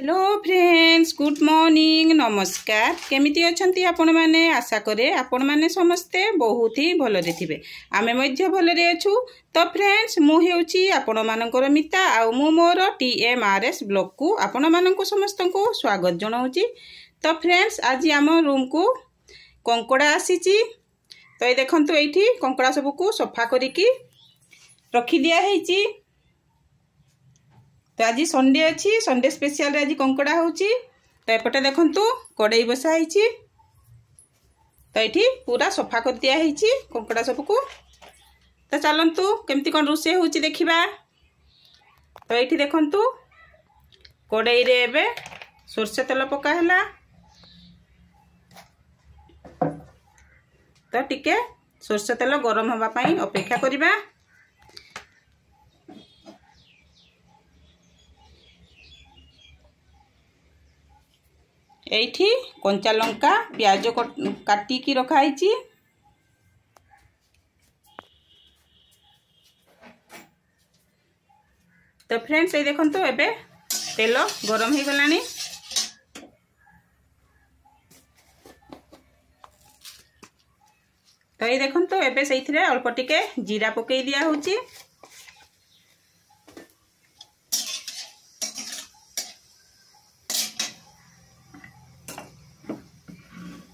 Hello friends, good morning, नमस्कार। केमिति अछंती आपण माने? आशा करे आपण माने समस्ते बहुत ही भलरे थिबे। आमे मध्य भलरे अछु। तो फ्रेंड्स, मु हेउची आपण मानकर मिता आ मु मोर TMRS ब्लॉग को आपण माननको समस्त को स्वागत जनाउची। तो फ्रेंड्स, आज आम रूम को कंकड़ा आसीची। तो ये देखंतु एठी कंकड़ा सब को सफा करिकी रखी दिया हेची। तो आज संडे अच्छी, संडे स्पेशल आज कंकड़ा होची। तो एपटे देखंतु कड़ाई बसा हेची। तो ये पूरा सफा कर दिया हेची कंकड़ा सब को। तो चलंतु केमती कोन रोसे होची देखिबा। तो ये देखंतु कड़ाई रे एबे सरसे तेल पका हैला। तो टिके सरसे तेल गरम होबा पई अपेक्षा करिबा। एठी कंचा लंका प्याज काटिकी रखाई। तो फ्रेंड्स, ये देखंतु एबे तेल गरम हो गलानी। तो ये देखंतु एबे सेइथिरे अल्प टिके जीरा पकई दिया होची।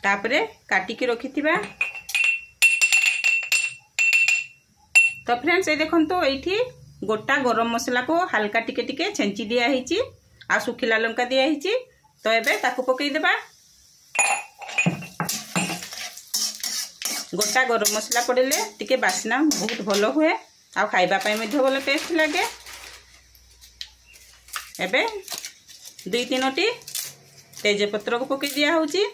तापरे काटिकी रखिथिबा। तो फ्रेंड्स, ये देखंतु एठी गोटा गरम मसला को हल्का टिके टिके छेंची दिया हेची आ सुखिला लंका दिया हेची। तो एबे ताकू पकई देबा। गोटा गरम मसला पड़ेले टिके बास्ना बहुत भलो हुए आ खाइबा पई मध्ये भलो टेस्ट लागे। एबे 2-3टी तेज पत्र को पकई दिया होची।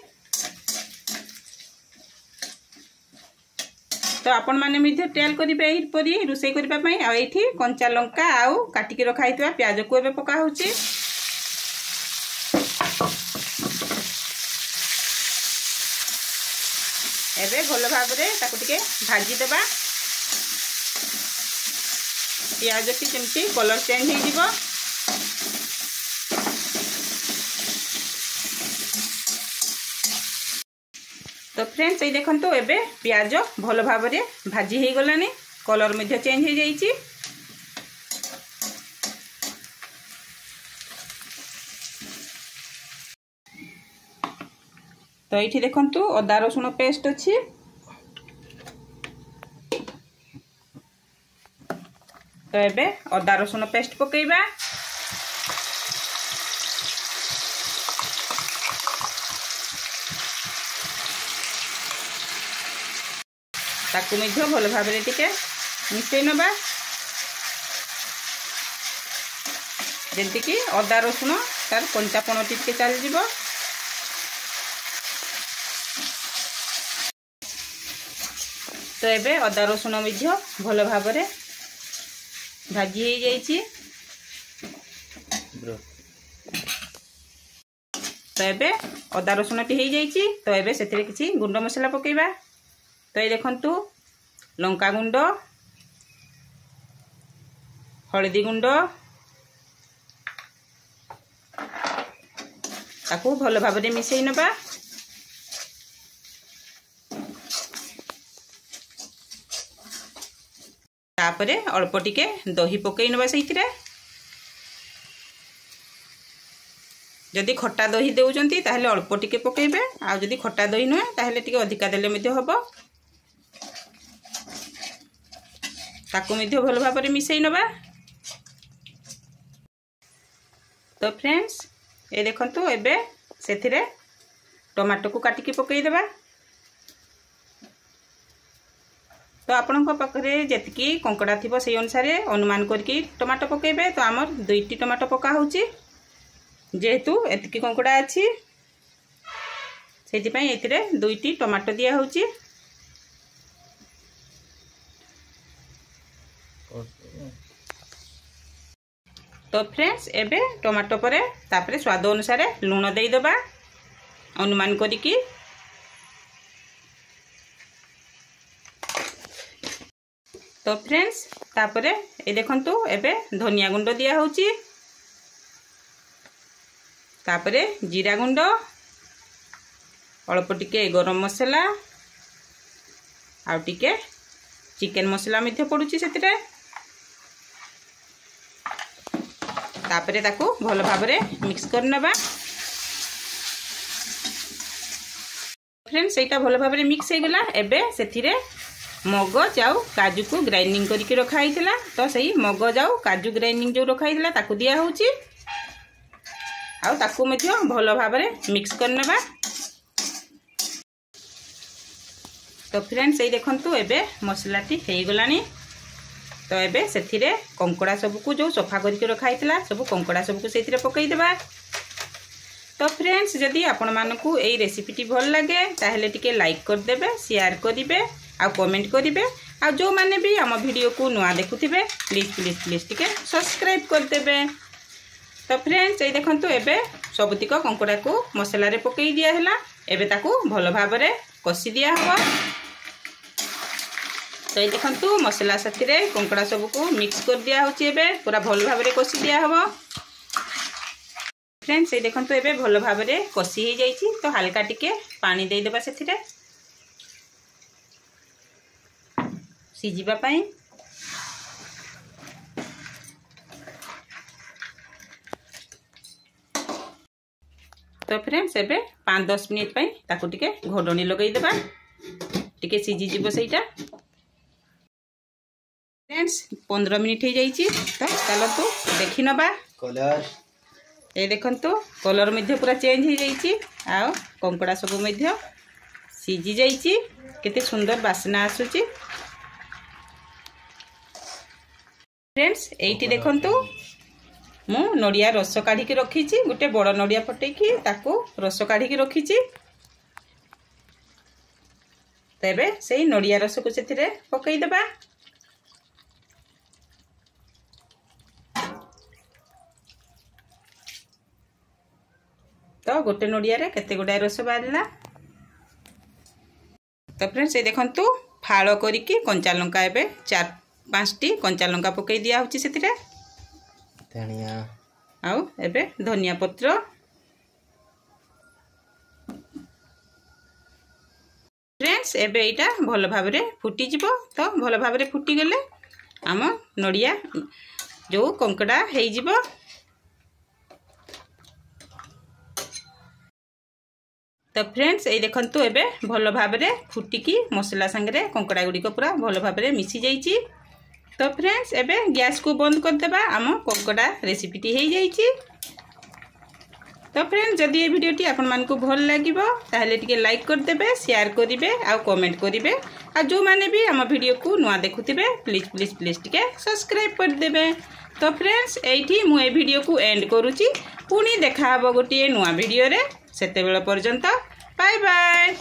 तो आपण माने मिथे ट्रायल करिबे एही परी रुसई करिबा पई। आ एठी कंचा लंका आउ काटिकी रखाइतबा प्याज को एबे पका होची। एबे भलो भाबरे ताकू टिके भाजी देबा। प्याज टी केमती कलर चेंज हे जिवो। तो फ्रेंड्स, ये देखंतु एबे प्याज भलो भाबरे भाजी हे गलानी। कलर मध्ये चेंज हे जाईची। तो ये देखंतु अदा रसुण पेस्ट अच्छी। तो एबे अदा रसुण पेस्ट पकेइबा। ताकू मध्ये भल भाबरे टिके मिसई नबा। जेंति कि अदा रसुण तार कंचापण टिके चली जिवो। तो एबे अदा रसुण मध्ये भल भाबरे भाजी हे जाईची। तो एबे अदा रसुण टी हे जाईची। तो एबे सेतिरे किछि गुंड मसला पकेइबा। तो ये देखंतु लंका गुंड, हलदी गुंड, ताकू भल भाबरे मिसई नबा। तापरे अल्प टिके दही पकई नबा सेइथिरे। जदि खट्टा दही देउचंती ताहले अल्प टिके पकेइबे। आ जदि खट्टा दही नय ताहले टिके अधिका देले मध्ये हबो। ताकू मध्ये भल भाबरे मिसई नबा। तो फ्रेंड्स, ये देखंतु एबे सेथिरे टमाटो को काटिकी पकई देबा। तो आपनक पाखरे जेतिकी कंकड़ा थिबो सेई अनुसार अनुमान करके टमाटो पकेइबे। तो हमर 2टी टमाटो पका होची। जेहेतु एतिकी कंकड़ा अछि सेति पई एतिरे 2टी टमाटो दिया होची। तो फ्रेंड्स, एबे टमाटो परे तापरे स्वाद अनुसार लूण देई देबा अनुमान करिकी। तो फ्रेंड्स, तापरे ए देखंतु एबे धनिया गुंड दिया होची। तापरे जीरा गुंड अल्प टिके गरम मसला आउ टिके चिकन मसला मध्ये पड़ुची सेतिरे तापरे ताकू भल भाबरे मिक्स करनबा फ्रेंड्स एटा भल भाबरे मिक्स हे गला एबे सेथिरे मगज आउ काजू को ग्राइंडिंग करके रखा हितला तो सही मगज आउ काजू ग्राइंडिंग जो रखा हितला ताकू दिया होची आउ ताकू मध्ये भल भाबरे मिक्स करनबा तो फ्रेंड्स ए देखंतु एबे मसलाटी हे गलानी तो एबे सेथिरे कंकड़ा सब को जो सफा करके रखा हितला सब कंकड़ा सब को सेथिरे पकई देबा तो फ्रेंड्स जदि आपण मानकू एई रेसिपीटी भल लागे ताहेले टिके लाइक कर देबे शेयर करिवे आ कमेंट करिवे आ जो माने भी हम वीडियो को नुआ देखुथिबे प्लीज प्लीज प्लीज टिके सब्सक्राइब कर देबे तो फ्रेंड्स ए देखंतु एबे सबतिक कंकड़ा को मसला रे पकई दिया हला एबे ताकू भल भाबरे कसी दिया हवा तो ये देखंतु मसला साथी रे कंकड़ा सब को मिक्स कर दिया होची एबे पूरा भल भाबरे कसी दिया हवा फ्रेंड्स ये देखंतु एबे भल भाबरे कसी हे जाईची तो हल्का टिके पानी दे देबा सेथि रे सिजिबा पई तो फ्रेंड्स एबे 5-10 मिनिट पई ताकू टिके घोडणी लगई देबा टिके सिजी जिवो सेटा फ्रेंड्स 15 मिनिट हे जाईची तो चलो तो देखि नबा कलर ए देखंतु कलर मध्ये पूरा चेंज हो जाईची आ कंकड़ा सब मध्ये सिजी जाईची केते सुंदर बासना आसुची फ्रेंड्स एइटी देखंतु मु नडिया रस काढी के रखीची गुटे बड़ नडिया फटेकी ताको रस काढी के रखीची तबे सेही नडिया रस को सेथिरे पकई देबा तो गोटे नडिया रे केते गुडा रस बाहरला तो फ्रेंड्स ये देखंतु फाळो करिकी कंचा लंका एबे 4-5 टी कंचा लंका पकई दिया होची सेतिरे धनिया आउ एबे धनिया पत्र फ्रेंड्स एबे एटा भल भाबरे फुटी जिवो तो भल भाबरे फुटी गेले आम नडिया जो कंकड़ा हेई जिवो तो फ्रेंड्स ये देखंतु एबे भल भाबरे फुटिकी मसला संगे कंकड़ा गुड़िक पूरा भल भाबरे मिसी जाइची तो फ्रेंड्स एबे गैस को बंद कर देबा आम कंकड़ा रेसिपीटी हे जाइची तो फ्रेंड्स जदि ये वीडियोटी आपण मानकू भल लागिबो ताहले टिके लाइक कर देबे शेयर करिवे आ कमेंट करिवे आ जो माने भी हम वीडियो को नुआ देखुथिबे प्लीज प्लीज प्लीज टिके सब्सक्राइब कर देबे तो फ्रेंड्स एठी मु ए वीडियो को एंड करूची पुनी देखा हबो गोटे नुआ वीडियो रे सेते बेला पर्यंत बाय बाय।